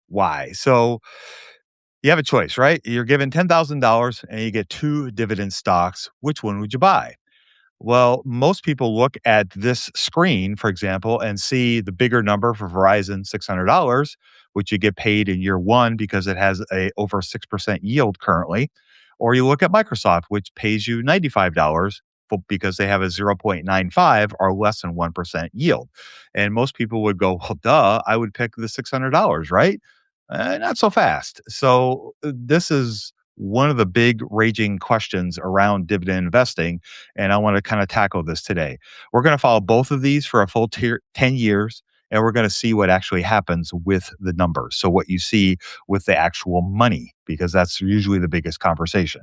Why? So you have a choice, right? You're given $10,000 and you get two dividend stocks. Which one would you buy? Well, most people look at this screen, for example, and see the bigger number for Verizon, $600, which you get paid in year one because it has a over 6% yield currently. Or you look at Microsoft, which pays you $95 because they have a 0.95 or less than 1% yield. And most people would go, well, duh, I would pick the $600, right? Not so fast. So this is one of the big raging questions around dividend investing, and I want to kind of tackle this today. We're going to follow both of these for a full 10 years, and we're going to see what actually happens with the numbers. So, what you see with the actual money, because that's usually the biggest conversation.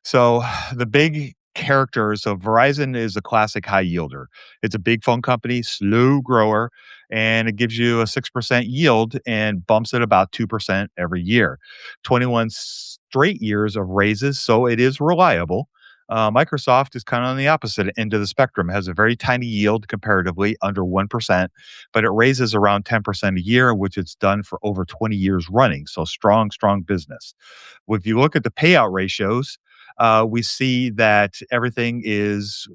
So the big characters, so Verizon is a classic high yielder. It's a big phone company, slow grower, and it gives you a 6% yield and bumps it about 2% every year. 21 straight years of raises, so it is reliable. Microsoft is kind of on the opposite end of the spectrum, has a very tiny yield comparatively, under 1%, but it raises around 10% a year, which it's done for over 20 years running. So strong, strong business. If you look at the payout ratios, we see that everything is,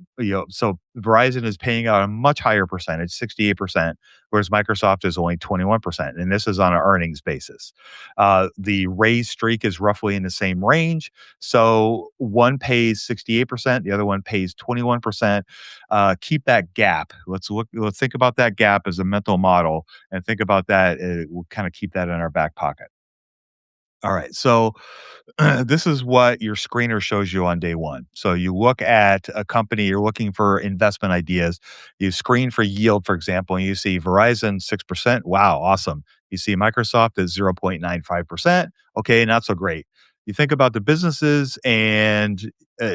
so Verizon is paying out a much higher percentage, 68%, whereas Microsoft is only 21%. And this is on an earnings basis. The raise streak is roughly in the same range. So one pays 68%, the other one pays 21%. Keep that gap. Let's think about that gap as a mental model and think about that. We'll kind of keep that in our back pocket. All right. So this is what your screener shows you on day one. So you look at a company, you're looking for investment ideas. You screen for yield, for example, and you see Verizon 6%. Wow, awesome. You see Microsoft at 0.95%. Okay, not so great. You think about the businesses and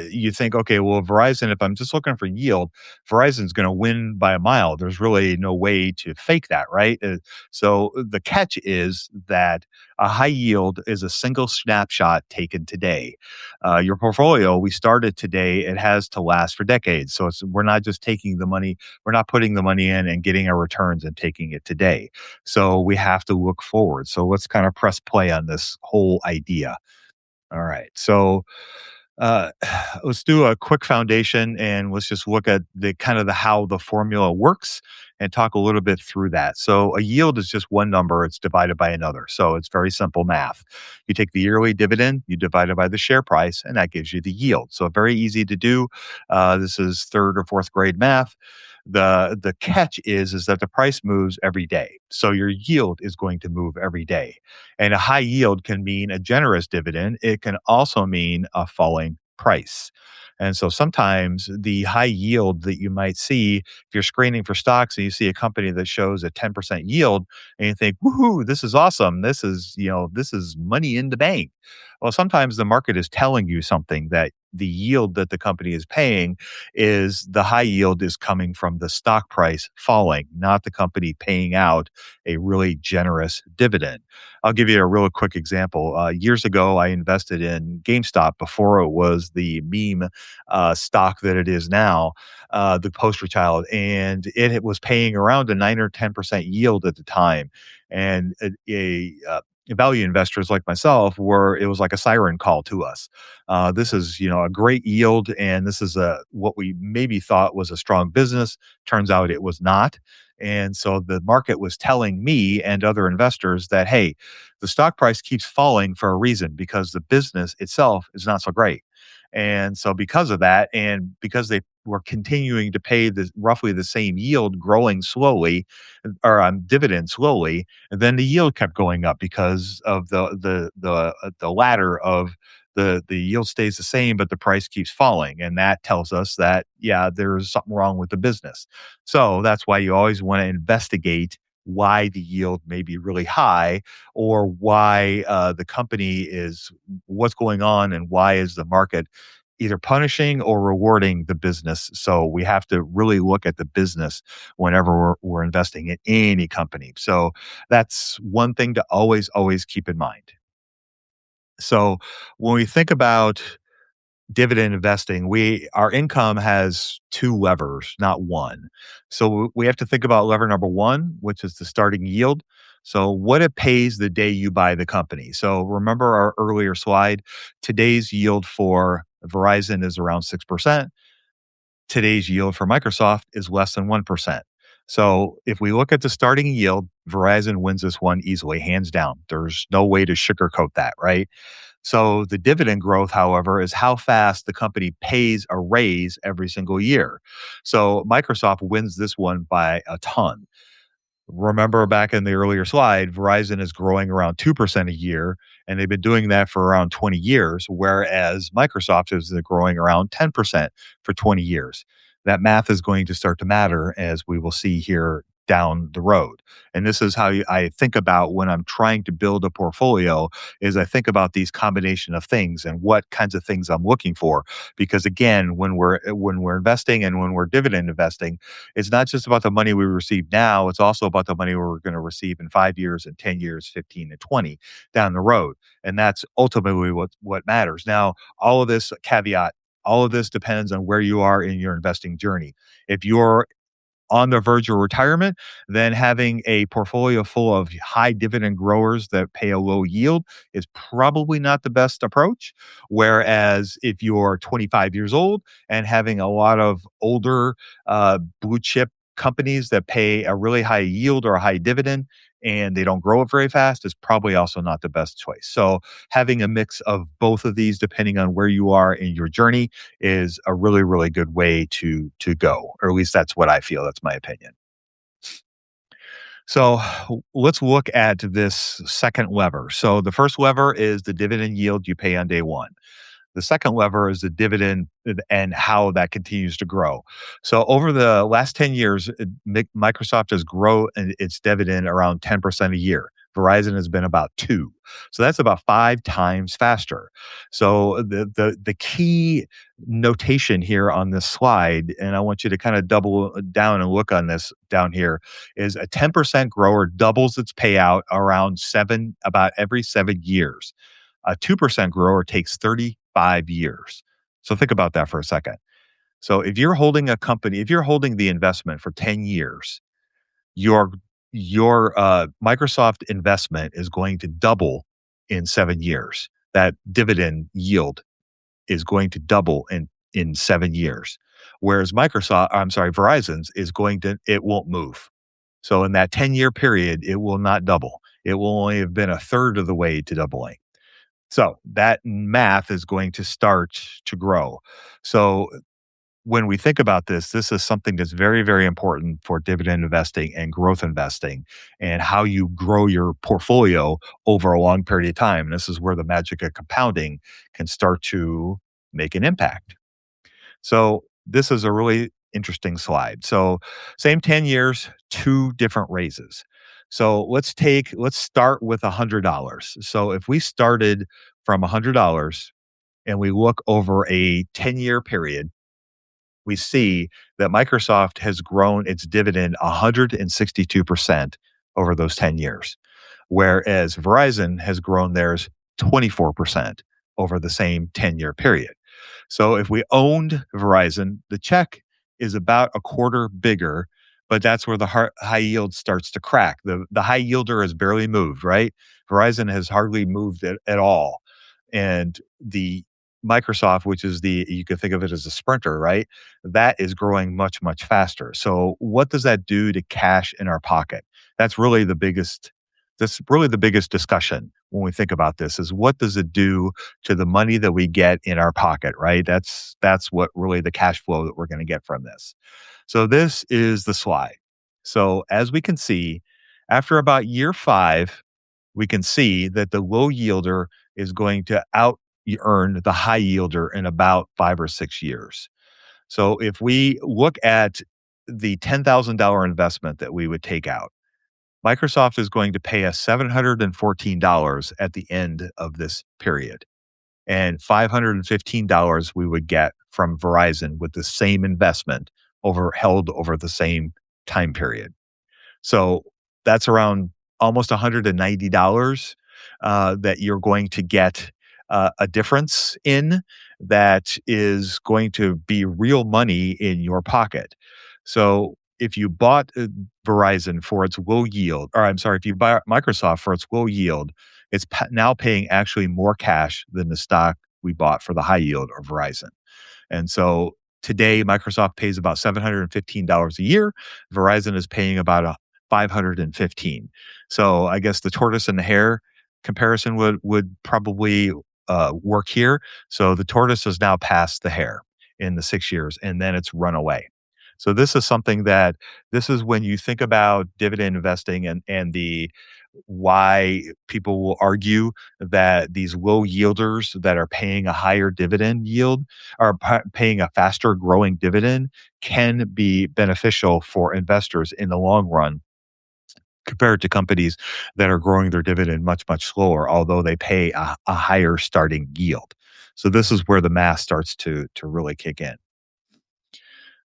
you think, okay, well, Verizon, if I'm just looking for yield, Verizon's going to win by a mile. There's really no way to fake that, right? So the catch is that a high yield is a single snapshot taken today. Your portfolio, we started today, it has to last for decades. So we're not just taking the money, we're not putting the money in and getting our returns and taking it today. So we have to look forward. So let's kind of press play on this whole idea. All right. So uh, let's do a quick foundation and let's just look at the kind of the how the formula works and talk a little bit through that. So a yield is just one number, it's divided by another. So it's very simple math. You take the yearly dividend, you divide it by the share price, and that gives you the yield. So very easy to do. This is third or fourth grade math. The catch is that the price moves every day. So your yield is going to move every day. And a high yield can mean a generous dividend. It can also mean a falling price. And so sometimes the high yield that you might see, if you're screening for stocks and you see a company that shows a 10% yield and you think, woohoo, this is awesome. This is money in the bank. Well, sometimes the market is telling you something that the yield that the company is paying is the high yield is coming from the stock price falling, not the company paying out a really generous dividend. I'll give you a real quick example. Years ago, I invested in GameStop before it was the meme stock that it is now, the poster child, and it was paying around a 9 or 10% yield at the time. And value investors like myself were it was like a siren call to us. This is a great yield, and this is a what we maybe thought was a strong business. Turns out it was not. And so the market was telling me and other investors that, hey, the stock price keeps falling for a reason because the business itself is not so great. And so because of that, and because they were continuing to pay roughly the same yield, growing slowly, or dividend slowly, and then the yield kept going up because of the ladder of the yield stays the same, but the price keeps falling, and that tells us that yeah, there's something wrong with the business. So that's why you always want to investigate why the yield may be really high or why the company is what's going on and why is the market either punishing or rewarding the business. So we have to really look at the business whenever we're investing in any company. So that's one thing to always keep in mind. So when we think about dividend investing, our income has two levers, not one. So we have to think about lever number one, which is the starting yield. So what it pays the day you buy the company. So remember our earlier slide, today's yield for Verizon is around 6%. Today's yield for Microsoft is less than 1%. So if we look at the starting yield, Verizon wins this one easily, hands down. There's no way to sugarcoat that, right? So the dividend growth, however, is how fast the company pays a raise every single year. So Microsoft wins this one by a ton. Remember back in the earlier slide, Verizon is growing around 2% a year, and they've been doing that for around 20 years, whereas Microsoft is growing around 10% for 20 years. That math is going to start to matter as we will see here down the road. And this is how I think about when I'm trying to build a portfolio is I think about these combination of things and what kinds of things I'm looking for because again, when we're investing and when we're dividend investing, it's not just about the money we receive now, it's also about the money we're going to receive in 5 years and 10 years, 15 and 20 down the road. And that's ultimately what matters. Now, all of this caveat, all of this depends on where you are in your investing journey. If you're on the verge of retirement, then having a portfolio full of high dividend growers that pay a low yield is probably not the best approach. Whereas if you're 25 years old and having a lot of older blue chip companies that pay a really high yield or a high dividend and they don't grow it very fast is probably also not the best choice. So having a mix of both of these depending on where you are in your journey is a really, really good way to go, or at least that's what I feel. That's my opinion. So let's look at this second lever. So the first lever is the dividend yield you pay on day one. The second lever is the dividend and how that continues to grow. So over the last 10 years, Microsoft has grown its dividend around 10% a year. Verizon has been about 2. So that's about 5 times faster. So the key notation here on this slide, and I want you to kind of double down and look on this down here, is a 10% grower doubles its payout around about every 7 years. A 2% grower takes 35 years. So think about that for a second. So if you're holding a company, if you're holding the investment for 10 years, your your Microsoft investment is going to double in 7 years. That dividend yield is going to double in 7 years. Whereas Verizon's is going to it won't move. So in that 10-year period, it will not double. It will only have been a third of the way to doubling. So that math is going to start to grow. So when we think about this, this is something that's very, very important for dividend investing and growth investing and how you grow your portfolio over a long period of time. And this is where the magic of compounding can start to make an impact. So this is a really interesting slide. So same 10 years, 2 different raises. So let's start with $100. So if we started from $100 and we look over a 10-year period, we see that Microsoft has grown its dividend 162% over those 10 years, whereas Verizon has grown theirs 24% over the same 10-year period. So if we owned Verizon, the check is about a quarter bigger, but that's where the high yield starts to crack. The high yielder has barely moved, right? Verizon has hardly moved at all. And the Microsoft, which is you can think of it as a sprinter, right? That is growing much, much faster. So what does that do to cash in our pocket? That's really the biggest that's really the biggest discussion when we think about this is what does it do to the money that we get in our pocket, right? That's what really the cash flow that we're going to get from this. So this is the slide. So as we can see, after about year 5, we can see that the low yielder is going to out earn the high yielder in about 5 or 6 years. So if we look at the $10,000 investment that we would take out, Microsoft is going to pay us $714 at the end of this period, and $515 we would get from Verizon with the same investment held over the same time period. So that's around almost $190 that you're going to get a difference in that is going to be real money in your pocket. So if you bought Verizon for its low yield, or I'm sorry, if you buy Microsoft for its low yield, it's now paying actually more cash than the stock we bought for the high yield or Verizon. And so today, Microsoft pays about $715 a year. Verizon is paying about 515. So I guess the tortoise and the hare comparison would probably work here. So the tortoise has now passed the hare in the 6 years, and then it's run away. So this is something that this is when you think about dividend investing and the why people will argue that these low yielders that are paying a higher dividend yield are paying a faster growing dividend can be beneficial for investors in the long run compared to companies that are growing their dividend much, much slower, although they pay a higher starting yield. So this is where the math starts to really kick in.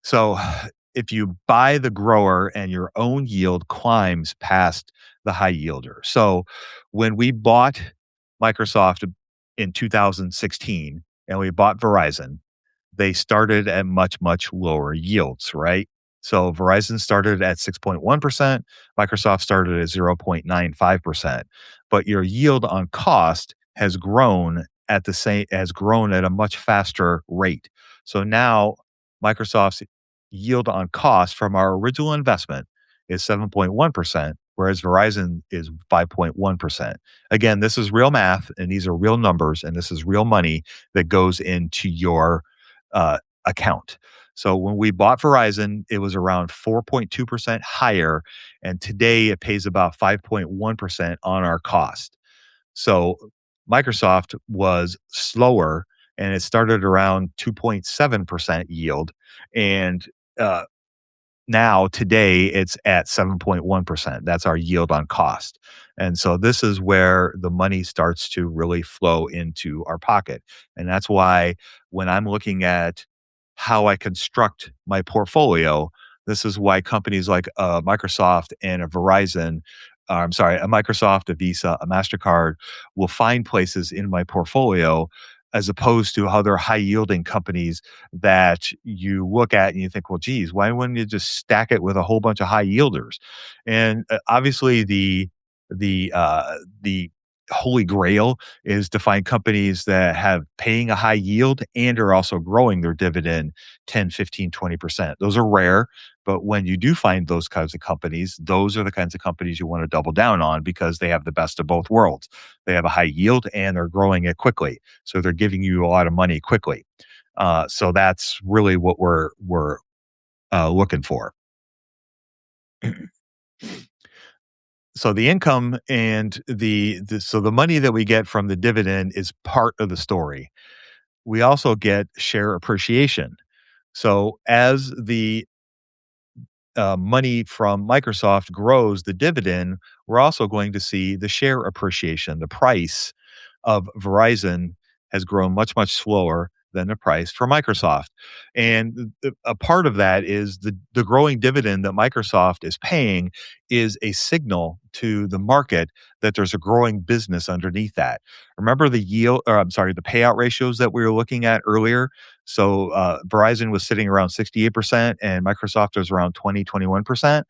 So if you buy the grower and your own yield climbs past the high yielder. So when we bought Microsoft in 2016 and we bought Verizon, they started at much, much lower yields, right? So Verizon started at 6.1%, Microsoft started at 0.95%, but your yield on cost has grown at a much faster rate. So now Microsoft's yield on cost from our original investment is 7.1%, whereas Verizon is 5.1%. Again, this is real math and these are real numbers and this is real money that goes into your account. So when we bought Verizon, it was around 4.2% higher, and today it pays about 5.1% on our cost. So Microsoft was slower and it started around 2.7% yield. And uh, now today it's at 7.1%. That's our yield on cost. And so this is where the money starts to really flow into our pocket. And that's why when I'm looking at how I construct my portfolio, this is why companies like Microsoft and a Verizon, I'm sorry, a Microsoft, a Visa, a MasterCard will find places in my portfolio as opposed to other high yielding companies that you look at and you think, well, geez, why wouldn't you just stack it with a whole bunch of high yielders? And obviously, the holy grail is to find companies that have paying a high yield and are also growing their dividend 10, 15, 20%. Those are rare, but when you do find those kinds of companies, those are the kinds of companies you want to double down on because they have the best of both worlds. They have a high yield and they're growing it quickly. So they're giving you a lot of money quickly. So that's really what we're looking for. So the income and so the money that we get from the dividend is part of the story. We also get share appreciation. So as the money from Microsoft grows the dividend, we're also going to see the share appreciation. The price of Verizon has grown much, much slower than the price for Microsoft. And a part of that is the growing dividend that Microsoft is paying is a signal to the market that there's a growing business underneath that. Remember the yield, or I'm sorry, the payout ratios that we were looking at earlier? So Verizon was sitting around 68% and Microsoft was around 21%.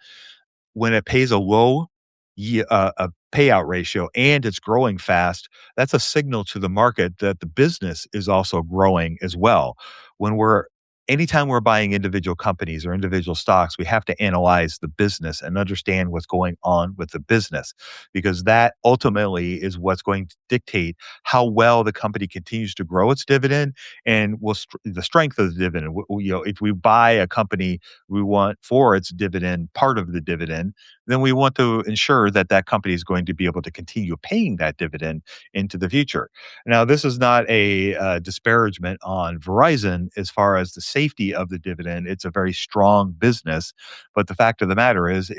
When it pays a a payout ratio and it's growing fast, that's a signal to the market that the business is also growing as well. When we're Anytime we're buying individual companies or individual stocks, we have to analyze the business and understand what's going on with the business because that ultimately is what's going to dictate how well the company continues to grow its dividend and the strength of the dividend. If we buy a company we want for its dividend, part of the dividend, then we want to ensure that that company is going to be able to continue paying that dividend into the future. Now, this is not a disparagement on Verizon as far as the safety of the dividend. It's a very strong business, but the fact of the matter is,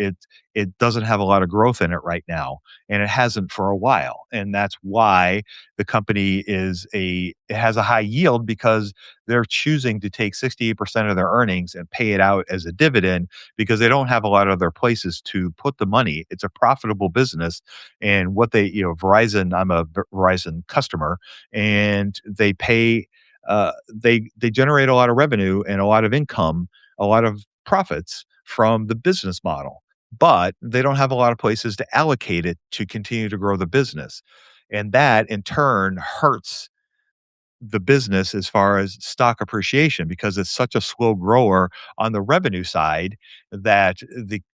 it doesn't have a lot of growth in it right now, and it hasn't for a while, and that's why the company it has a high yield because they're choosing to take 68% of their earnings and pay it out as a dividend because they don't have a lot of other places to put the money. It's a profitable business. And Verizon, I'm a Verizon customer and they pay, they generate a lot of revenue and a lot of income, a lot of profits from the business model, but they don't have a lot of places to allocate it to continue to grow the business. And that in turn hurts the business as far as stock appreciation because it's such a slow grower on the revenue side that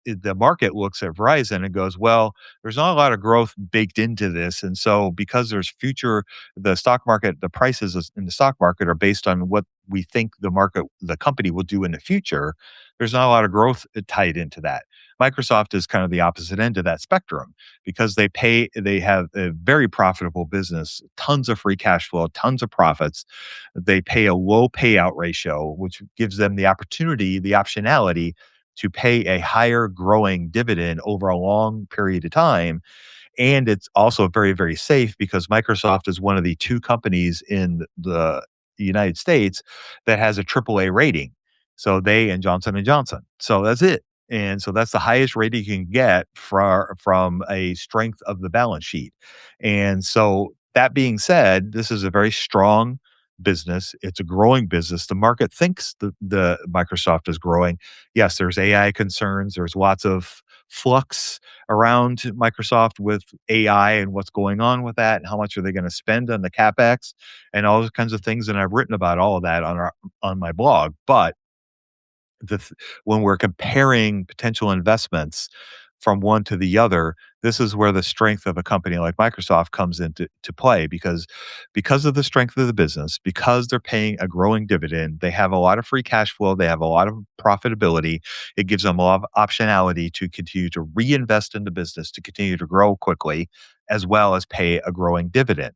the market looks at Verizon and goes, well, there's not a lot of growth baked into this. And so because there's future the stock market, the prices in the stock market are based on what we think the company will do in the future. There's not a lot of growth tied into that. Microsoft is kind of the opposite end of that spectrum because they have a very profitable business, tons of free cash flow, tons of profits. They pay a low payout ratio, which gives them the opportunity, the optionality to pay a higher growing dividend over a long period of time. And it's also very, very safe because Microsoft is one of the two companies in the United States that has a AAA rating. So they and Johnson and Johnson. So that's it. And so that's the highest rating you can get from a strength of the balance sheet. And so that being said, this is a very strong business. It's a growing business. The market thinks the Microsoft is growing. Yes, there's AI concerns. There's lots of flux around Microsoft with AI and what's going on with that and how much are they going to spend on the capex and all those kinds of things. And I've written about all of that on my blog. But when we're comparing potential investments from one to the other, this is where the strength of a company like Microsoft comes into play because of the strength of the business, because they're paying a growing dividend, they have a lot of free cash flow, they have a lot of profitability. It gives them a lot of optionality to continue to reinvest in the business to continue to grow quickly, as well as pay a growing dividend.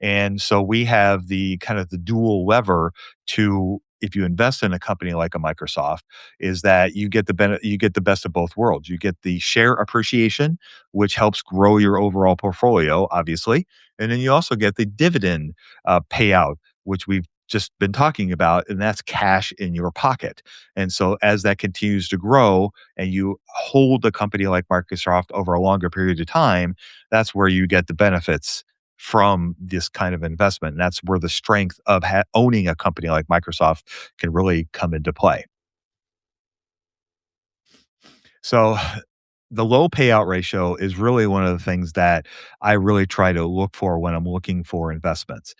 And so we have the kind of the dual lever to if you invest in a company like a Microsoft, is that you get the best of both worlds. You get the share appreciation, which helps grow your overall portfolio, obviously, and then you also get the dividend payout, which we've just been talking about, and that's cash in your pocket. And so as that continues to grow and you hold a company like Microsoft over a longer period of time, that's where you get the benefits from this kind of investment. And that's where the strength of owning a company like Microsoft can really come into play. So the low payout ratio is really one of the things that I really try to look for when I'm looking for investments.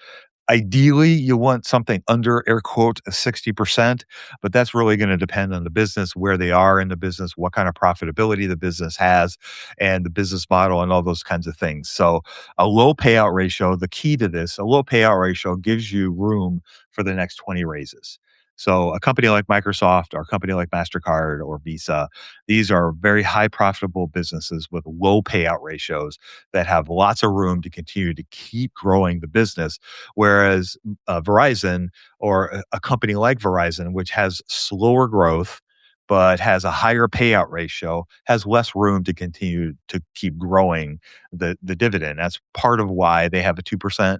Ideally, you want something under air quote 60%, but that's really going to depend on the business, where they are in the business, what kind of profitability the business has, and the business model, and all those kinds of things. So, a low payout ratio, the key to this, a low payout ratio gives you room for the next 20 raises. So, a company like Microsoft or a company like MasterCard or Visa, these are very high profitable businesses with low payout ratios that have lots of room to continue to keep growing the business. Whereas Verizon or a company like Verizon, which has slower growth but has a higher payout ratio, has less room to continue to keep growing the dividend. That's part of why they have a 2%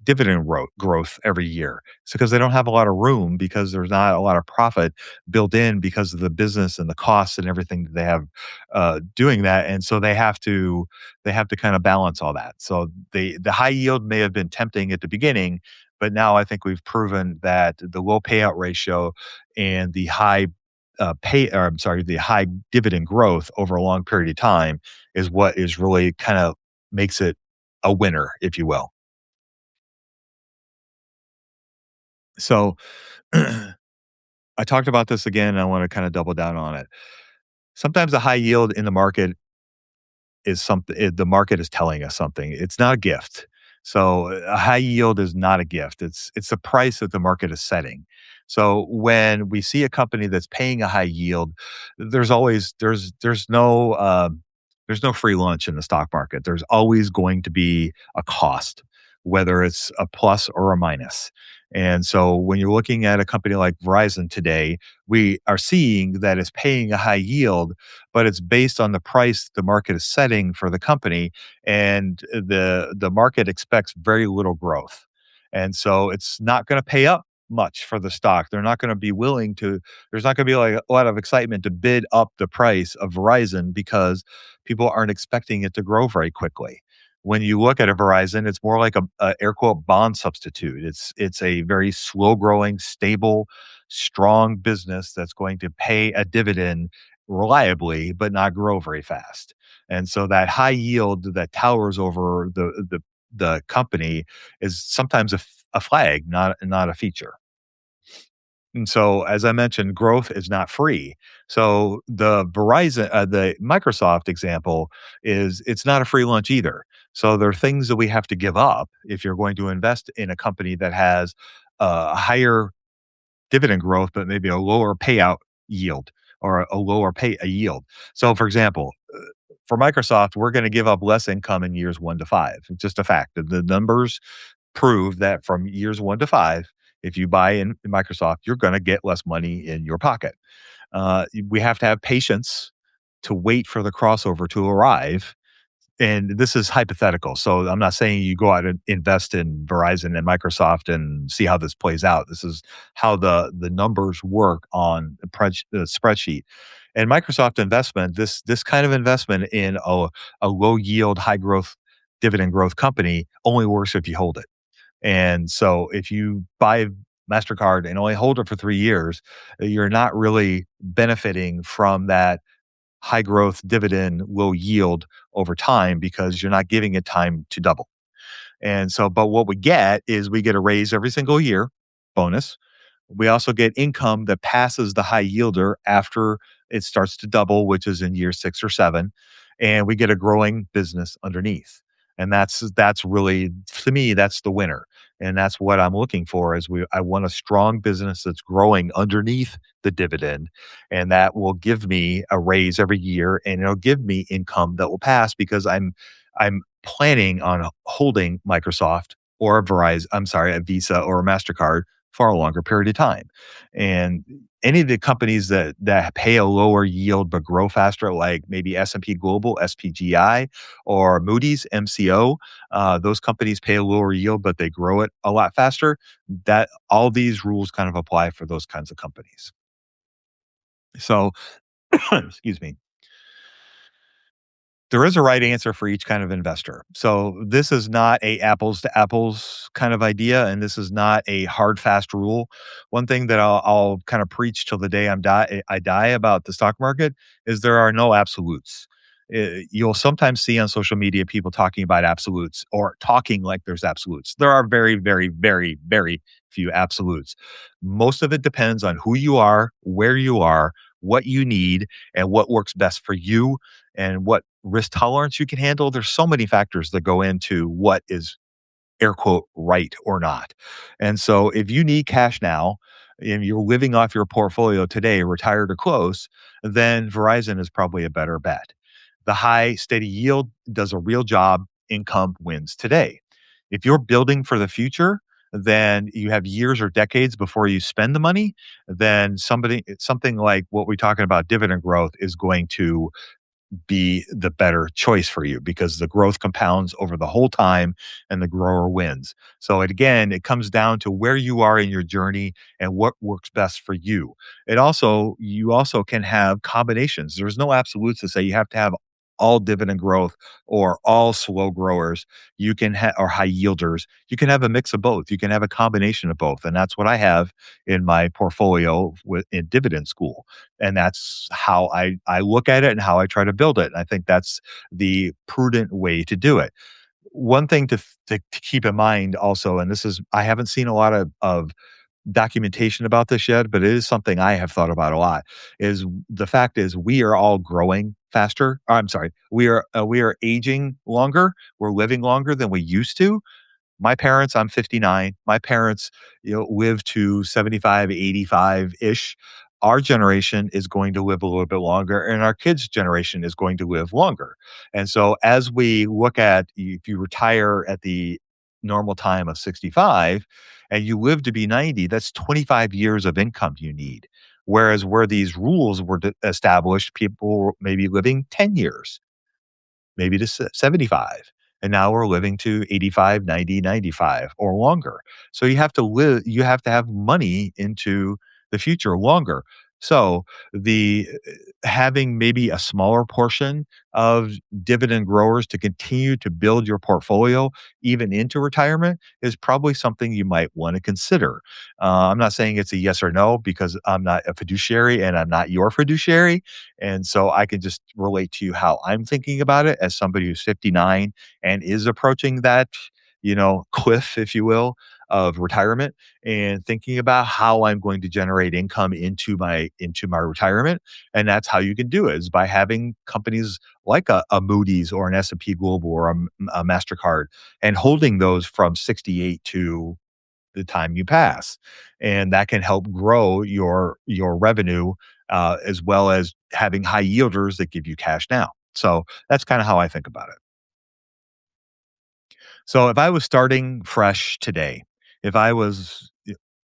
dividend growth every year. It's because they don't have a lot of room because there's not a lot of profit built in because of the business and the costs and everything that they have doing that, and so they have to kind of balance all that. So the high yield may have been tempting at the beginning, but now I think we've proven that the low payout ratio and the high or I'm sorry, the high dividend growth over a long period of time is what is really kind of makes it a winner, if you will. So I talked about this again, and I want to kind of double down on it. Sometimes the high yield in the market is something the market is telling us something. It's not a gift. So a high yield is not a gift. It's the price that the market is setting. So when we see a company that's paying a high yield, there's always there's no free lunch in the stock market. There's always going to be a cost, whether it's a plus or a minus. And so when you're looking at a company like Verizon today, we are seeing that it's paying a high yield, but it's based on the price the market is setting for the company, and the market expects very little growth. And so it's not going to pay up much for the stock. They're not going to be willing to there's not going to be like a lot of excitement to bid up the price of Verizon because people aren't expecting it to grow very quickly. When you look at a Verizon, it's more like a air quote bond substitute. It's a very slow growing, stable strong business that's going to pay a dividend reliably but not grow very fast. And so that high yield that towers over the company is sometimes a flag, not a feature. And so, as I mentioned, growth is not free. So the Microsoft example is it's not a free lunch either. So there are things that we have to give up if you're going to invest in a company that has a higher dividend growth, but maybe a lower payout yield or a lower pay a yield. So, for example, for Microsoft, we're going to give up less income in years 1 to 5. It's just a fact. The numbers prove that from years 1 to 5, if you buy in Microsoft, you're going to get less money in your pocket. We have to have patience to wait for the crossover to arrive, and this is hypothetical. So I'm not saying you go out and invest in Verizon and Microsoft and see how this plays out. This is how the numbers work on the spreadsheet. And Microsoft investment, this kind of investment in a low yield, high growth, dividend growth company only works if you hold it. And so if you buy MasterCard and only hold it for 3 years, you're not really benefiting from that high growth dividend, low yield over time because you're not giving it time to double. And so, but what we get is we get a raise every single year, bonus. We also get income that passes the high yielder after it starts to double, which is in year 6 or 7, and we get a growing business underneath. And that's really, to me, that's the winner. And that's what I'm looking for is I want a strong business that's growing underneath the dividend, and that will give me a raise every year, and it'll give me income that will pass because I'm planning on holding Microsoft or a Verizon, I'm sorry, a Visa or a MasterCard for a longer period of time. And any of the companies that pay a lower yield but grow faster, like maybe S&P Global, SPGI, or Moody's, MCO, those companies pay a lower yield, but they grow it a lot faster. That all these rules kind of apply for those kinds of companies. So, excuse me. There is a right answer for each kind of investor. So this is not a apples to apples kind of idea, and this is not a hard fast rule. One thing that I'll kind of preach till the day I die about the stock market is there are no absolutes. You'll sometimes see on social media people talking about absolutes or talking like there's absolutes. There are very, very, very, very few absolutes. Most of it depends on who you are, where you are, what you need, and what works best for you and what risk tolerance you can handle. There's so many factors that go into what is air quote right or not. And so if you need cash now and you're living off your portfolio today, retired or close, then Verizon is probably a better bet. The high steady yield does a real job, income wins today. If you're building for the future, then you have years or decades before you spend the money, then something like what we're talking about dividend growth is going to be the better choice for you because the growth compounds over the whole time and the grower wins. So it comes down to where you are in your journey and what works best for you. You also can have combinations. There's no absolutes to say you have to have all dividend growth or all slow growers. You can have or high yielders. You can have a mix of both. You can have a combination of both. And that's what I have in my portfolio in dividend school, and that's how I look at it and how I try to build it. And I think that's the prudent way to do it. One thing to keep in mind also, and this is I haven't seen a lot of documentation about this yet, but it is something I have thought about a lot. Is the fact is we are all growing faster. I'm sorry, we are aging longer. We're living longer than we used to. My parents, I'm 59. My parents, lived to 75, 85-ish. Our generation is going to live a little bit longer, and our kids' generation is going to live longer. And so as we look at if you retire at the normal time of 65 and you live to be 90, that's 25 years of income you need. Whereas where these rules were established, people were maybe living 10 years maybe to 75. And now we're living to 85, 90, 95, or longer. So you have to have money into the future longer. So the having maybe a smaller portion of dividend growers to continue to build your portfolio even into retirement is probably something you might want to consider. I'm not saying it's a yes or no because I'm not a fiduciary and I'm not your fiduciary. And so I can just relate to you how I'm thinking about it as somebody who's 59 and is approaching that, cliff, if you will, of retirement and thinking about how I'm going to generate income into my retirement. And that's how you can do it is by having companies like a Moody's or an S&P Global or a Mastercard and holding those from 68 to the time you pass. And that can help grow your revenue as well as having high yielders that give you cash now. So that's kind of how I think about it. So if I was starting fresh today, if I was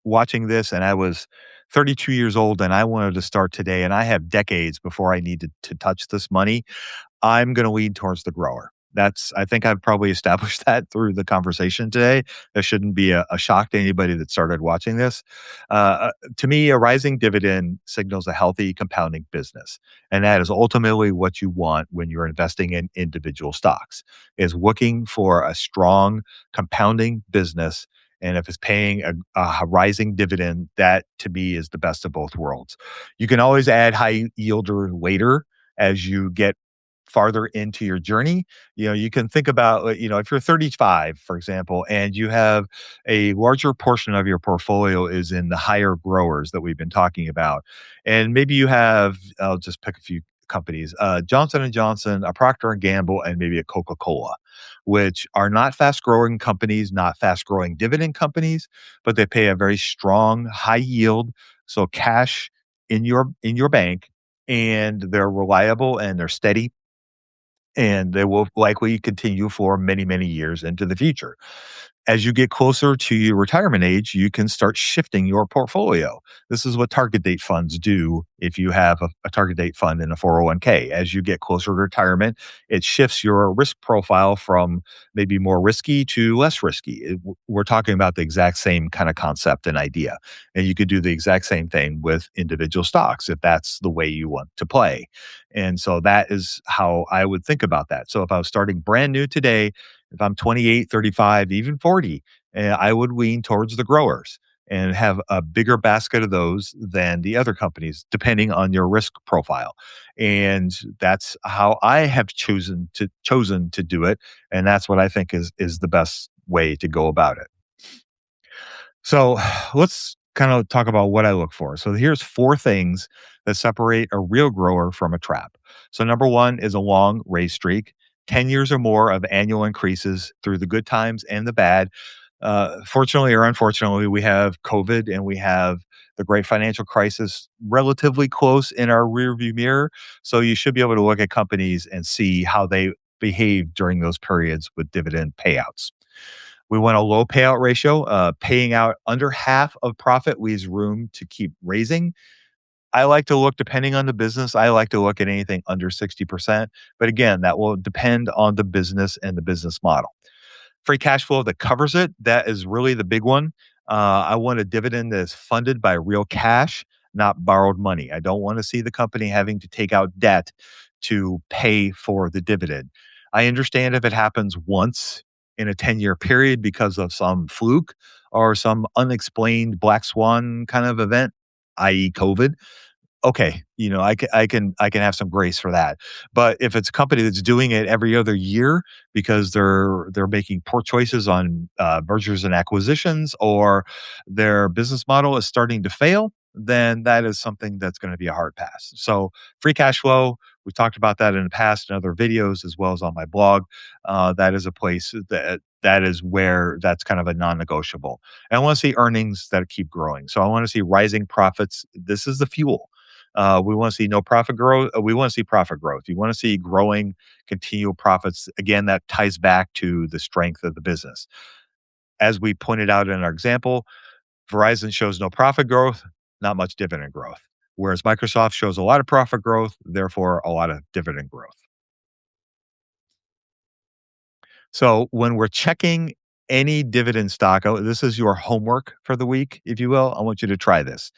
watching this and I was 32 years old and I wanted to start today and I have decades before I needed to touch this money, I'm gonna lean towards the grower. I think I've probably established that through the conversation today. That shouldn't be a shock to anybody that started watching this. To me, a rising dividend signals a healthy compounding business, and that is ultimately what you want when you're investing in individual stocks, is looking for a strong compounding business, and if it's paying a rising dividend, that to me is the best of both worlds. You can always add high yielder later as you get farther into your journey. You can think about, if you're 35, for example, and you have a larger portion of your portfolio is in the higher growers that we've been talking about. And maybe you have, I'll just pick a few companies, Johnson and Johnson, a Procter and Gamble, and maybe a Coca-Cola, which are not fast growing companies, not fast growing dividend companies, but they pay a very strong high yield. So cash in your bank, and they're reliable and they're steady and they will likely continue for many, many years into the future. As you get closer to your retirement age, you can start shifting your portfolio. This is what target date funds do if you have a target date fund in a 401k. As you get closer to retirement, it shifts your risk profile from maybe more risky to less risky. We're talking about the exact same kind of concept and idea. And you could do the exact same thing with individual stocks if that's the way you want to play. And so that is how I would think about that. So if I was starting brand new today, if I'm 28, 35, even 40, I would lean towards the growers and have a bigger basket of those than the other companies, depending on your risk profile. And that's how I have chosen to do it. And that's what I think is the best way to go about it. So let's kind of talk about what I look for. So here's four things that separate a real grower from a trap. So number one is a long raise streak, 10 years or more of annual increases through the good times and the bad. Fortunately or unfortunately, we have COVID and we have the great financial crisis relatively close in our rearview mirror. So you should be able to look at companies and see how they behave during those periods with dividend payouts. We want a low payout ratio. Paying out under half of profit leaves room to keep raising. I like to look, depending on the business, I like to look at anything under 60%. But again, that will depend on the business and the business model. Free cash flow that covers it, that is really the big one. I want a dividend that is funded by real cash, not borrowed money. I don't want to see the company having to take out debt to pay for the dividend. I understand if it happens once in a 10-year period because of some fluke or some unexplained black swan kind of event, i.e. COVID. Okay, I can have some grace for that. But if it's a company that's doing it every other year because they're making poor choices on mergers and acquisitions, or their business model is starting to fail, then that is something that's going to be a hard pass. So free cash flow, we've talked about that in the past in other videos as well as on my blog. That is a place that is where that's kind of a non-negotiable. And I want to see earnings that keep growing. So I want to see rising profits. This is the fuel. We want to see no profit growth. We want to see profit growth. You want to see growing, continual profits. Again, that ties back to the strength of the business. As we pointed out in our example, Verizon shows no profit growth, not much dividend growth. Whereas Microsoft shows a lot of profit growth, therefore a lot of dividend growth. So when we're checking any dividend stock, this is your homework for the week, if you will. I want you to try this.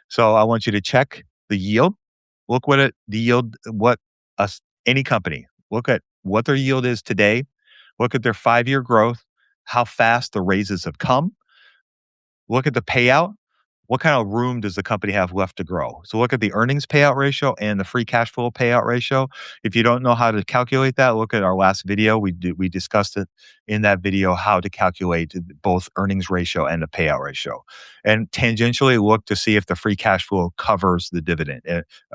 So I want you to check The yield, look what it the yield what us any company, look at what their yield is today, look at their 5-year growth, how fast the raises have come, look at the payout. What kind of room does the company have left to grow? So look at the earnings payout ratio and the free cash flow payout ratio. If you don't know how to calculate that, look at our last video. We discussed it in that video how to calculate both earnings ratio and the payout ratio. And tangentially look to see if the free cash flow covers the dividend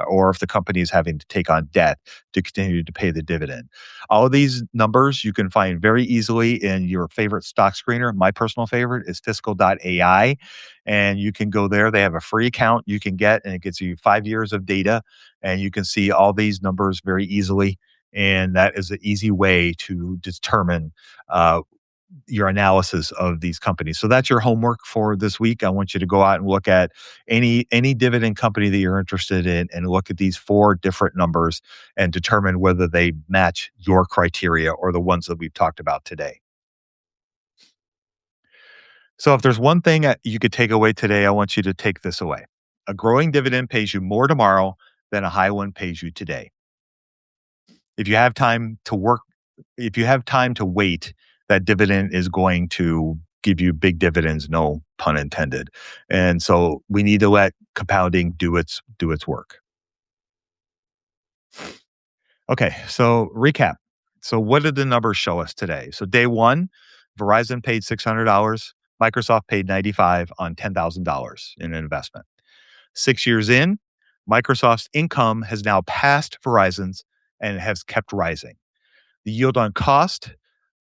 or if the company is having to take on debt to continue to pay the dividend. All of these numbers you can find very easily in your favorite stock screener. My personal favorite is Fiscal.ai, and you can go there. They have a free account you can get, and it gets you 5 years of data, and you can see all these numbers very easily. And that is an easy way to determine uh, your analysis of these companies. So that's your homework for this week. I want you to go out and look at any dividend company that you're interested in and look at these four different numbers and determine whether they match your criteria or the ones that we've talked about today. So if there's one thing you could take away today, I want you to take this away. A growing dividend pays you more tomorrow than a high one pays you today. If you have time to work, if you have time to wait, that dividend is going to give you big dividends, no pun intended. And so we need to let compounding do its work. Okay, so recap. So what did the numbers show us today? So day one, Verizon paid $600. Microsoft paid 95 on $10,000 in an investment. 6 years in, Microsoft's income has now passed Verizon's and has kept rising. The yield on cost,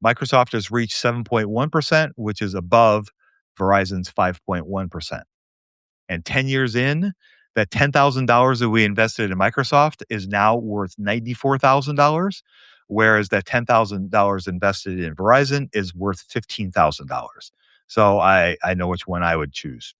Microsoft has reached 7.1%, which is above Verizon's 5.1%. And 10 years in, that $10,000 that we invested in Microsoft is now worth $94,000, whereas that $10,000 invested in Verizon is worth $15,000. So I know which one I would choose.